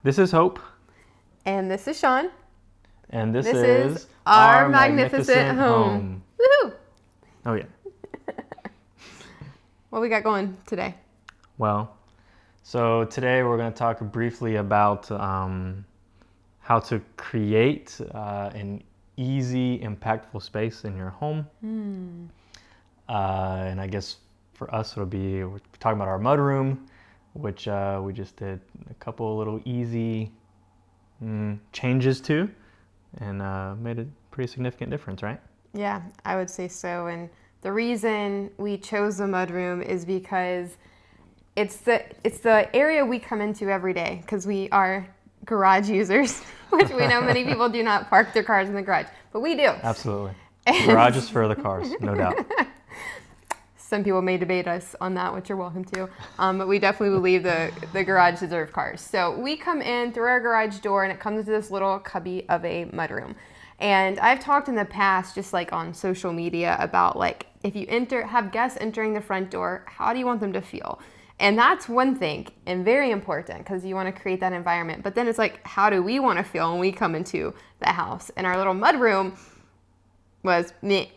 This is Hope. And this is Sean. And this is our magnificent home. Woohoo! Oh, yeah. What we got going today? Well, so today we're going to talk briefly about how to create an easy, impactful space in your home. And I guess for us, we're talking about our mudroom, which we just did a couple little easy changes to, and made a pretty significant difference, right? Yeah, I would say so. And the reason we chose the mudroom is because it's the area we come into every day, because we are garage users, which we know many people do not park their cars in the garage, but we do. Absolutely. Garage is for the cars, no doubt. Some people may debate us on that, which you're welcome to, but we definitely believe the garage deserves cars. So we come in through our garage door, and it comes into this little cubby of a mudroom. And I've talked in the past, just like on social media, about like if you have guests entering the front door, how do you want them to feel? And that's one thing, and very important, because you want to create that environment. But then it's like, how do we want to feel when we come into the house? And our little mudroom was me.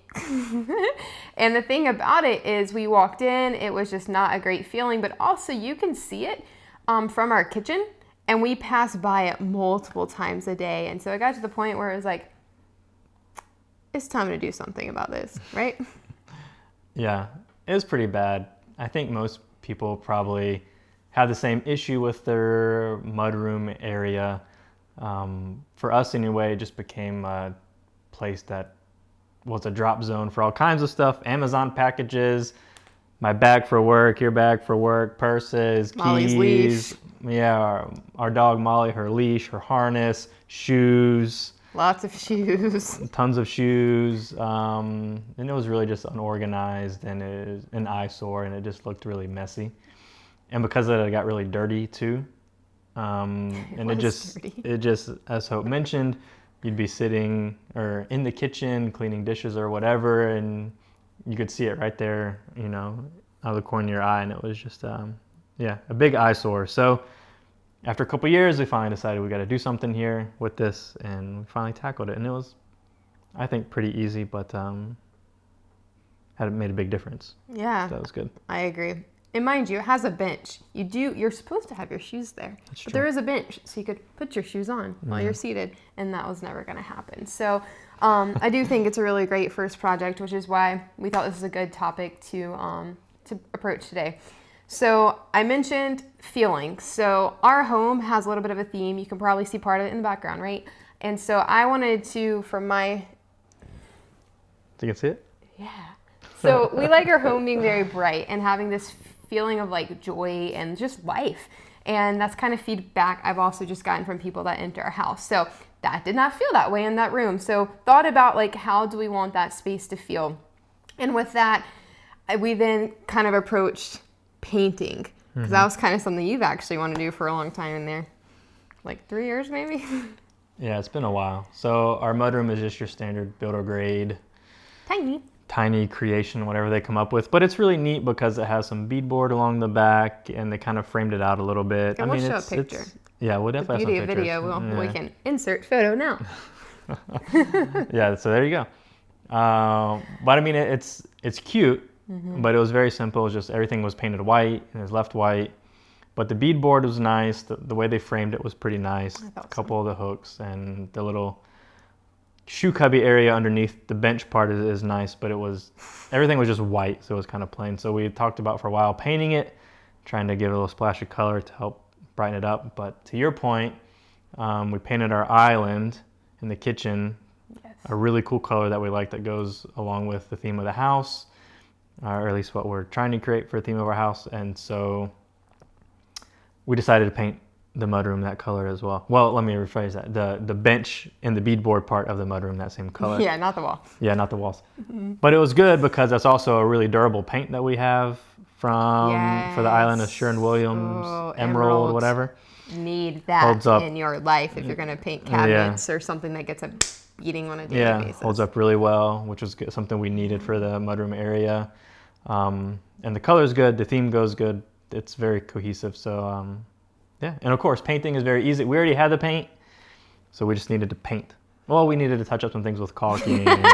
And the thing about it is, we walked in, it was just not a great feeling, but also you can see it from our kitchen, and we pass by it multiple times a day. And so it got to the point where it was like, it's time to do something about this, right? Yeah, it was pretty bad. I think most people probably have the same issue with their mudroom area. For us anyway, it just became a place that was a drop zone for all kinds of stuff. Amazon packages, my bag for work, your bag for work, purses, Molly's keys. leash. Yeah, our dog Molly, her leash, her harness, shoes. Lots of shoes. Tons of shoes. And it was really just unorganized, and it was an eyesore, and it just looked really messy. And because of it, it got really dirty too. And it just, as Hope mentioned, you'd be sitting or in the kitchen cleaning dishes or whatever, and you could see it right there, out of the corner of your eye, and it was just, a big eyesore. So after a couple years, we finally decided we got to do something here with this, and we finally tackled it. And it was, I think, pretty easy, but had made a big difference. Yeah, so that was good. I agree. And mind you, it has a bench. You're supposed to have your shoes there. That's but true. there is a bench, so you could put your shoes on while you're seated, and that was never going to happen. So I do think it's a really great first project, which is why we thought this is a good topic to approach today. So I mentioned feeling. So our home has a little bit of a theme. You can probably see part of it in the background, right? And so I wanted to, from my... So you can see it? Yeah. So we like our home being very bright and having this feeling of like joy and just life. And that's kind of feedback I've also just gotten from people that enter our house. So that did not feel that way in that room. So thought about like, how do we want that space to feel? And with that, we then kind of approached painting, because that was kind of something you've actually wanted to do for a long time in there. Like 3 years maybe? Yeah, it's been a while. So our mudroom is just your standard builder grade. Tiny creation, whatever they come up with. But it's really neat because it has some beadboard along the back, and they kind of framed it out a little bit. And we'll show a picture. Yeah, we'll definitely have some pictures. The beauty of video, we can insert photo now. Yeah, so there you go. But I mean, it's cute, but it was very simple. It was just everything was painted white, and it was left white. But the beadboard was nice. The way they framed it was pretty nice. A couple of the hooks and the little shoe cubby area underneath the bench part is nice, but everything was just white, so it was kind of plain. So we talked about for a while painting it, trying to give it a little splash of color to help brighten it up. But to your point, we painted our island in the kitchen, a really cool color that we like that goes along with the theme of the house, or at least what we're trying to create for the theme of our house. And so we decided to paint the mudroom that color as well. Well, let me rephrase that. The bench and the beadboard part of the mudroom that same color. Yeah, not the wall. Yeah, not the walls. But it was good because that's also a really durable paint that we have for the island of Sherwin-Williams, Emerald, whatever. Need that in your life if you're going to paint cabinets or something that gets a beating on a daily basis. Holds up really well, which was something we needed for the mudroom area. And the color's good. The theme goes good. It's very cohesive. So Yeah, and of course, painting is very easy. We already had the paint, so we just needed to paint. Well, we needed to touch up some things with caulking and,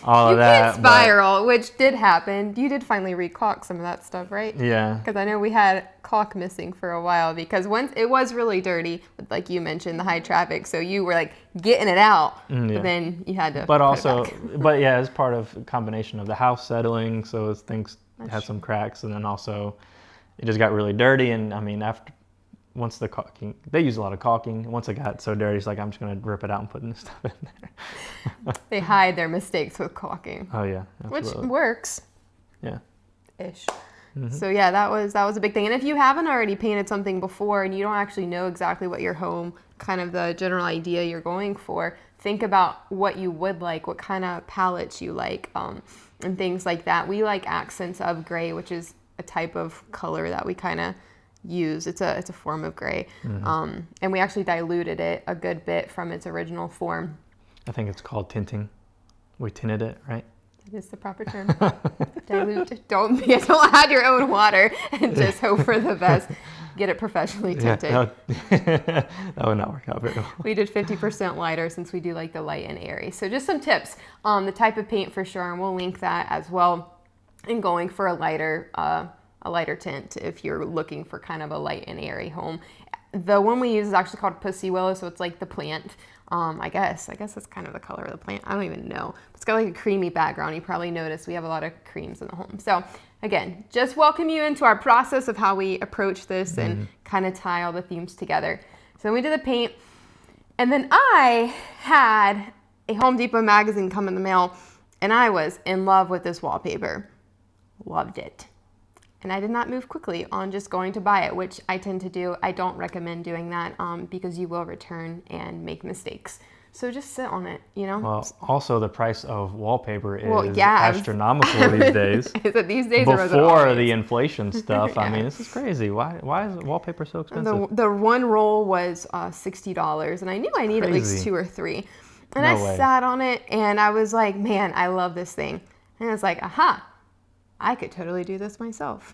all of that. You can't spiral, which did happen. You did finally re-caulk some of that stuff, right? Yeah. Because I know we had caulk missing for a while because once it was really dirty, like you mentioned, the high traffic. So you were like getting it out, Yeah. but then you had to. But put also, it back. but yeah, it's part of a combination of the house settling, so things That's had some cracks, and then also it just got really dirty. And I mean, once the caulking, they use a lot of caulking. Once it got so dirty, it's like, I'm just gonna rip it out and put new stuff in there. They hide their mistakes with caulking. Oh yeah, absolutely. Which works. Yeah. Ish. So yeah, that was a big thing. And if you haven't already painted something before and you don't actually know exactly what your home, kind of the general idea you're going for, think about what you would like, what kind of palettes you like, and things like that. We like accents of gray, which is a type of color that we kind of use. It's a form of gray. And we actually diluted it a good bit from its original form. I think it's called tinting. We tinted it, right? That is the proper term. Dilute. Don't add your own water and just hope for the best. Get it professionally tinted. Yeah, that would not work out very well. We did 50% lighter since we do like the light and airy. So just some tips on the type of paint for sure, and we'll link that as well. And going for a lighter tint if you're looking for kind of a light and airy home. The one we use is actually called Pussy Willow, so it's like the plant. I guess that's kind of the color of the plant. I don't even know. It's got like a creamy background. You probably noticed we have a lot of creams in the home. So again, just welcome you into our process of how we approach this and kind of tie all the themes together. So then we did the paint, and then I had a Home Depot magazine come in the mail, and I was in love with this wallpaper. Loved it. And I did not move quickly on just going to buy it, which I tend to do. I don't recommend doing that because you will return and make mistakes. So just sit on it, Well, also the price of wallpaper is astronomical these days. Is it these days or was it Before always? the inflation stuff, Yeah. I mean, this is crazy. Why is wallpaper so expensive? The one roll was $60, and I knew I needed at least Crazy. 2 or 3. And No I way. sat on it, and I was like, man, I love this thing. And I was like, aha, I could totally do this myself.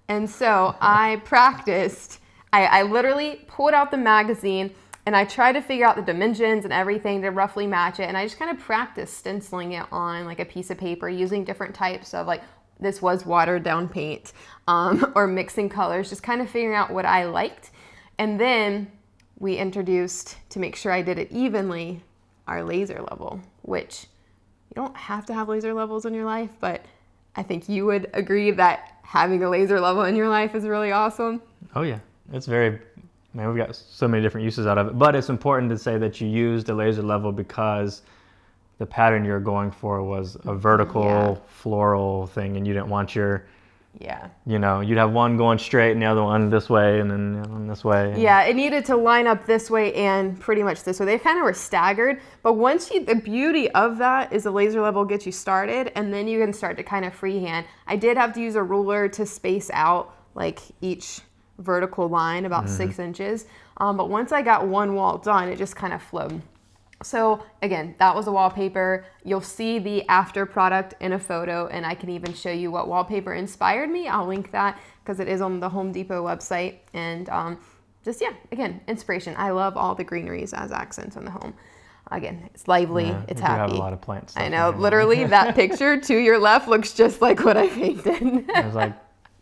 And so I practiced. I literally pulled out the magazine and I tried to figure out the dimensions and everything to roughly match it. And I just kind of practiced stenciling it on like a piece of paper using different types of like, this was watered down paint or mixing colors, just kind of figuring out what I liked. And then we introduced, to make sure I did it evenly, our laser level, which you don't have to have laser levels in your life, but I think you would agree that having a laser level in your life is really awesome. Oh yeah, it's we've got so many different uses out of it, but it's important to say that you used a laser level because the pattern you're going for was a vertical floral thing, and you didn't want you'd have one going straight and the other one this way and then the other one this way. Yeah, it needed to line up this way and pretty much this way. They kind of were staggered, but the beauty of that is the laser level gets you started, and then you can start to kind of freehand. I did have to use a ruler to space out like each vertical line about 6 inches, but once I got one wall done, it just kind of flowed. So again, that was a wallpaper. You'll see the after product in a photo, and I can even show you what wallpaper inspired me. I'll link that because it is on the Home Depot website. And again, inspiration. I love all the greeneries as accents in the home. Again, it's lively, it's happy. You have a lot of plants. I know, literally that picture to your left looks just like what I painted. There's like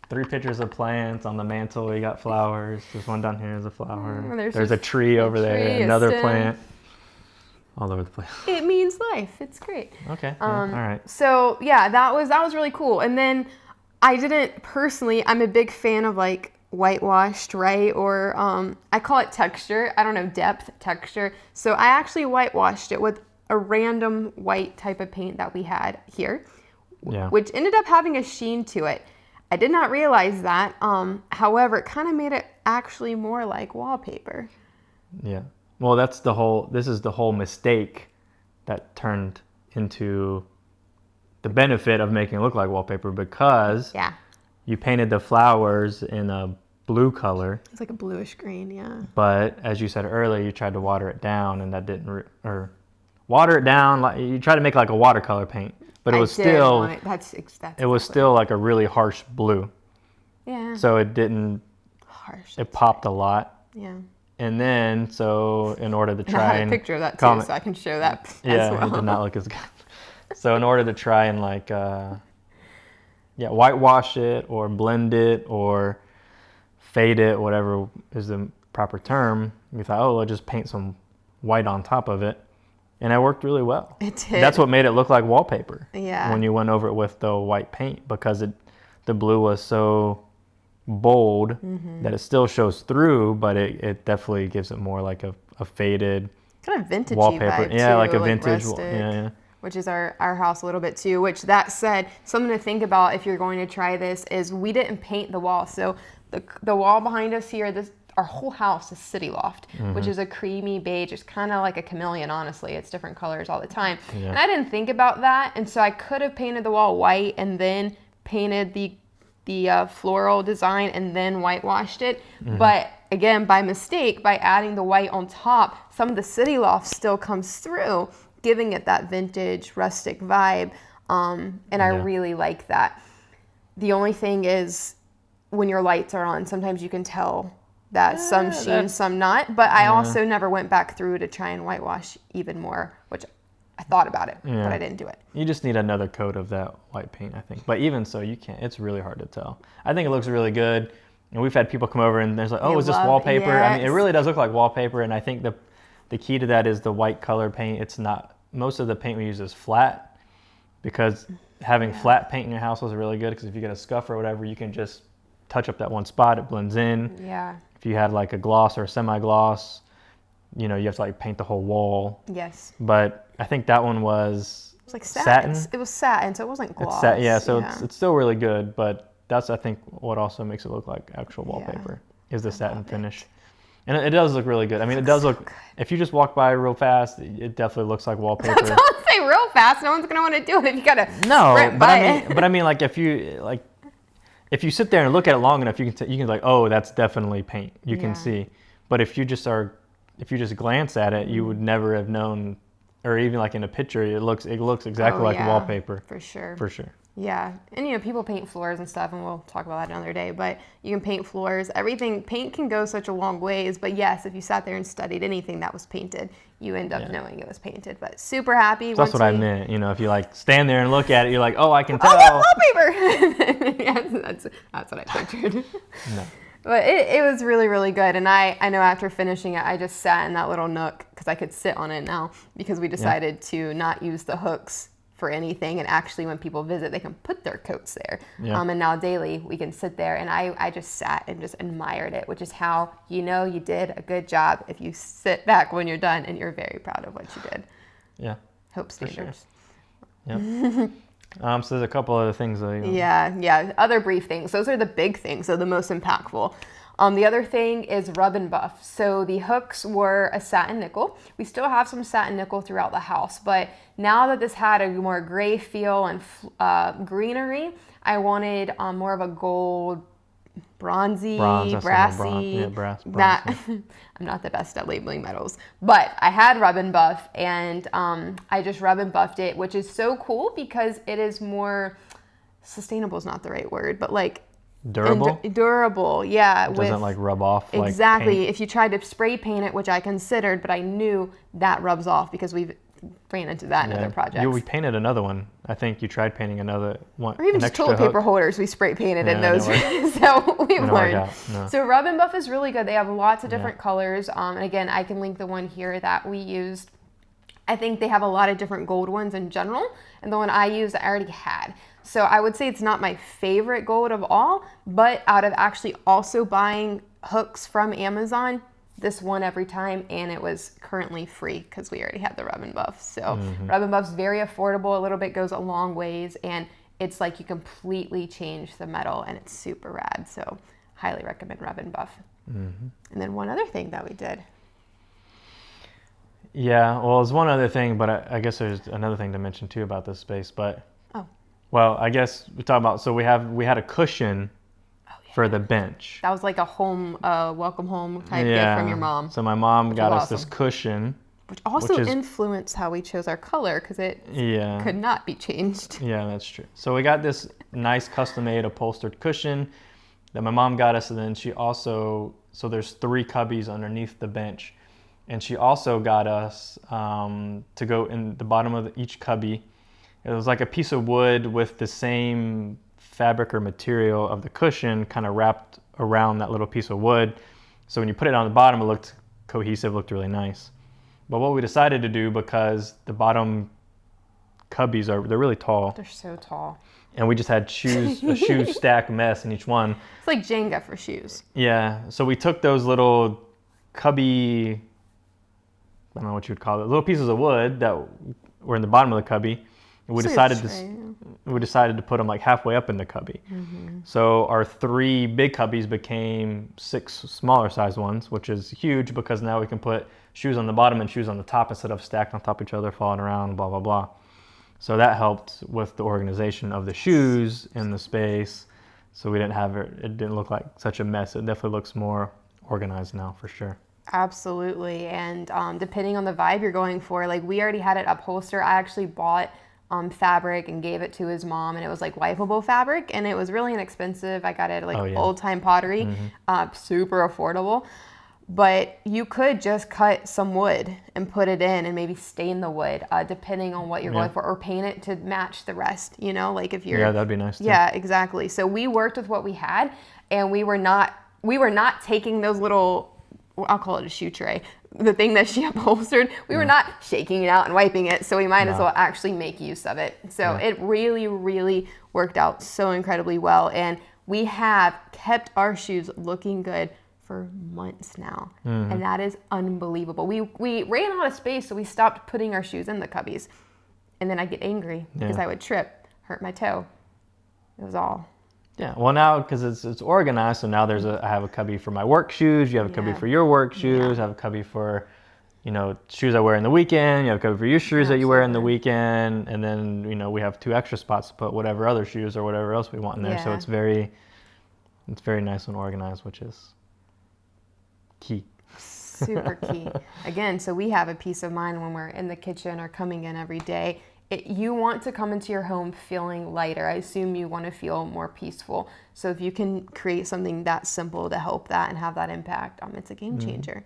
3 pictures of plants on the mantle. You got flowers. There's one down here. There's a flower. There's a tree over there. Another stem. plant. All over the place. It means life. It's great. Okay. All right. So yeah, that was really cool. And then I didn't personally. I'm a big fan of like whitewashed, right? Or I call it texture. I don't know, depth, texture. So I actually whitewashed it with a random white type of paint that we had here, which ended up having a sheen to it. I did not realize that. However, it kind of made it actually more like wallpaper. Yeah. Well, this is the whole mistake that turned into the benefit of making it look like wallpaper, because you painted the flowers in a blue color. It's like a bluish green, yeah. But as you said earlier, you tried to water it down, and that didn't, or water it down, like you tried to make like a watercolor paint, but it was still like a really harsh blue. Yeah. So it didn't harsh. It popped a lot. Yeah. And then, so in order to And I try have and a picture of that too, so I can show that as well. it did not look as good. So in order to try and like, whitewash it or blend it or fade it, whatever is the proper term, we thought, oh, we'll just paint some white on top of it. And it worked really well. It did. That's what made it look like wallpaper. Yeah. When you went over it with the white paint, because the blue was so bold that it still shows through, but it definitely gives it more like a faded kind of vintagey wallpaper. vibe Yeah, too, like a vintage. rustic, Yeah. which is our house a little bit too. Which, that said, something to think about if you're going to try this is we didn't paint the wall. So the wall behind us here, our whole house is City Loft, which is a creamy beige. It's kind of like a chameleon, honestly. It's different colors all the time. Yeah. And I didn't think about that. And so I could have painted the wall white and then painted the floral design and then whitewashed it. But again, by mistake, by adding the white on top, some of the City Loft still comes through, giving it that vintage rustic vibe. And I really like that. The only thing is, when your lights are on, sometimes you can tell that some sheen, some not. But I also never went back through to try and whitewash even more, which I thought about it, but I didn't do it. You just need another coat of that white paint, I think. But even so, you can't. It's really hard to tell. I think it looks really good. And we've had people come over and there's like, oh, is this wallpaper? Yes. I mean, it really does look like wallpaper. And I think the key to that is the white color paint. It's not, most of the paint we use is flat, because having flat paint in your house is really good, because if you get a scuff or whatever, you can just touch up that one spot, it blends in. Yeah. If you had like a gloss or a semi-gloss, you have to like paint the whole wall. Yes. But I think that one was like satin. It was satin, so it wasn't gloss. It's still really good, but that's, I think, what also makes it look like actual wallpaper is the satin finish. And it does look really good. I mean, it does look, if you just walk by real fast, it definitely looks like wallpaper. Don't say real fast. No one's going to want to do it if you got to sprint but by I mean, like if you sit there and look at it long enough, you can like, oh, that's definitely paint. You can see. But if you just glance at it, you would never have known, or even like in a picture, it looks exactly like wallpaper. For sure. For sure. Yeah. And people paint floors and stuff, and we'll talk about that another day, but you can paint floors. Everything, paint can go such a long ways, but yes, if you sat there and studied anything that was painted, you end up knowing it was painted. But super happy. So that's what I meant. If you like stand there and look at it, you're like, oh, I can tell. Oh, wallpaper. Yes, that's what I pictured. No. But it was really, really good. And I know after finishing it, I just sat in that little nook because I could sit on it now, because we decided to not use the hooks for anything. And actually, when people visit, they can put their coats there. Yeah. And now daily we can sit there. And I just sat and just admired it, which is how you did a good job if you sit back when you're done and you're very proud of what you did. Yeah. Hope standards. Sure. Yep. So there's a couple other things though. Yeah. Other brief things. Those are the big things, so the most impactful. The other thing is rub and buff. So the hooks were a satin nickel. We still have some satin nickel throughout the house, but now that this had a more gray feel and greenery, I wanted more of a gold, brassy. Brass. I'm not the best at labeling metals, but I had rub and buff, and I just rub and buffed it, which is so cool because it is more sustainable is not the right word, but like durable, yeah. It doesn't like rub off. Exactly. Like if you tried to spray paint it, which I considered, but I knew that rubs off because we've ran into that in other projects. We painted another one. I think you tried painting another one. Or even just toilet paper holders we spray painted in those. So we've learned. No. So rub and buff is really good. They have lots of different colors. And again, I can link the one here that we used. I think they have a lot of different gold ones in general. And the one I used, I already had. So I would say it's not my favorite gold of all, but out of actually also buying hooks from Amazon, this won every time, and it was currently free because we already had the rub and buff. So rub and buff's very affordable. A little bit goes a long ways, and it's like you completely change the metal, and it's super rad. So highly recommend rub and buff. And then one other thing that we did. Yeah, well, there's one other thing, but I guess there's another thing to mention too about this space. But well, I guess we talk about, so we had a cushion for the bench. That was like a home, welcome home type gift from your mom. So my mom got us this cushion. Which also influenced how we chose our color, because it could not be changed. Yeah, that's true. So we got this nice custom-made upholstered cushion. that my mom got us, and then she also, so there's 3 cubbies underneath the bench, and she also got us to go in the bottom of each cubby. It was like a piece of wood with the same fabric or material of the cushion kind of wrapped around that little piece of wood. So when you put it on the bottom, it looked cohesive, looked really nice. But what we decided to do, because the bottom cubbies they're really tall. They're so tall. And we just had a shoe stack mess in each one. It's like Jenga for shoes. Yeah. So we took those little cubby, I don't know what you would call it, little pieces of wood that were in the bottom of the cubby. And we decided to put them like halfway up in the cubby. Mm-hmm. So our 3 big cubbies became 6 smaller size ones, which is huge because now we can put shoes on the bottom and shoes on the top instead of stacked on top of each other, falling around, blah, blah, blah. So that helped with the organization of the shoes in the space. So we didn't have it didn't look like such a mess. It definitely looks more organized now for sure. Absolutely. And depending on the vibe you're going for, like we already had it upholstered. I actually bought fabric and gave it to his mom, and it was like wipeable fabric, and it was really inexpensive. I got it at like Old Time Pottery, super affordable. But you could just cut some wood and put it in and maybe stain the wood, depending on what you're going for, or paint it to match the rest, you know, like if you're... Yeah, that'd be nice too. Yeah, exactly. So we worked with what we had, and we were not taking those little, I'll call it a shoe tray, the thing that she upholstered, we were not shaking it out and wiping it, so we might as well actually make use of it. So it really, really worked out so incredibly well, and we have kept our shoes looking good for months now, and that is unbelievable. We ran out of space, so we stopped putting our shoes in the cubbies, and then I'd get angry because I would trip, hurt my toe. It was all. Yeah, well now because it's organized, so now I have a cubby for my work shoes. You have a cubby for your work shoes. I have a cubby for, you know, shoes I wear in the weekend. You have a cubby for your shoes that you wear in the weekend, and then you know we have 2 extra spots to put whatever other shoes or whatever else we want in there. So it's very nice and organized, which is key. Super key. Again, so we have a peace of mind when we're in the kitchen or coming in every day. You want to come into your home feeling lighter. I assume you want to feel more peaceful. So if you can create something that simple to help that and have that impact, it's a game changer.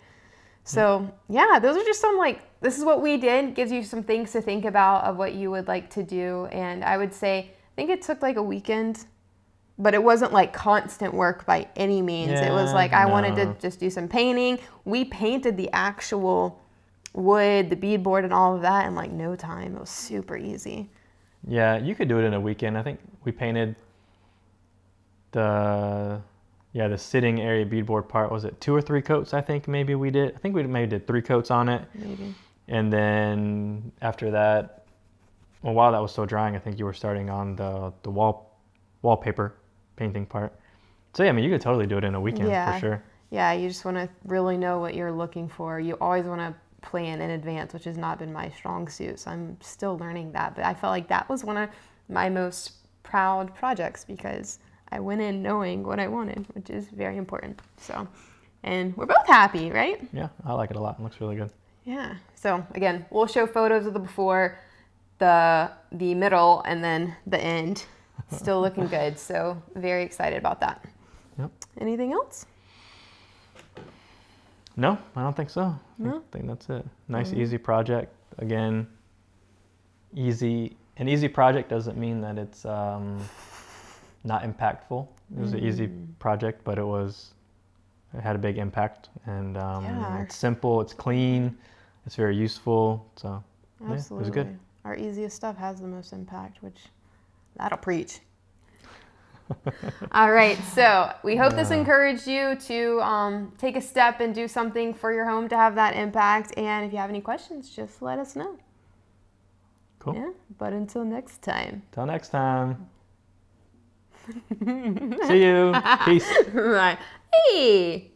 So yeah, those are just some this is what we did. Gives you some things to think about of what you would like to do. And I would say, I think it took like a weekend, but it wasn't like constant work by any means. It was like I wanted to just do some painting. We painted the actual wood, the beadboard, and all of that in like no time. It was super easy. Yeah, you could do it in a weekend. I think we painted the sitting area beadboard part. Was it 2 or 3 coats? I think maybe we did. I think we maybe did 3 coats on it. Maybe. And then after that, well, while that was still drying, I think you were starting on the wallpaper painting part. So yeah, I mean, you could totally do it in a weekend for sure. Yeah, you just want to really know what you're looking for. You always want to plan in advance, which has not been my strong suit. So I'm still learning that. But I felt like that was one of my most proud projects because I went in knowing what I wanted, which is very important. So, and we're both happy, right? Yeah, I like it a lot. It looks really good. Yeah. So again, we'll show photos of the before, the middle, and then the end. Still looking good. So very excited about that. Yep. Anything else? No, I don't think so. No? I think that's it. Nice, easy project. Again, an easy project doesn't mean that it's not impactful. It was an easy project, but it had a big impact. And it's simple, it's clean, it's very useful. So absolutely. Yeah, it was good. Our easiest stuff has the most impact, which that'll preach. All right, so we hope this encouraged you to take a step and do something for your home to have that impact. And if you have any questions, just let us know. Cool. Yeah, but until next time. Till next time. See you. Peace. Right. Hey.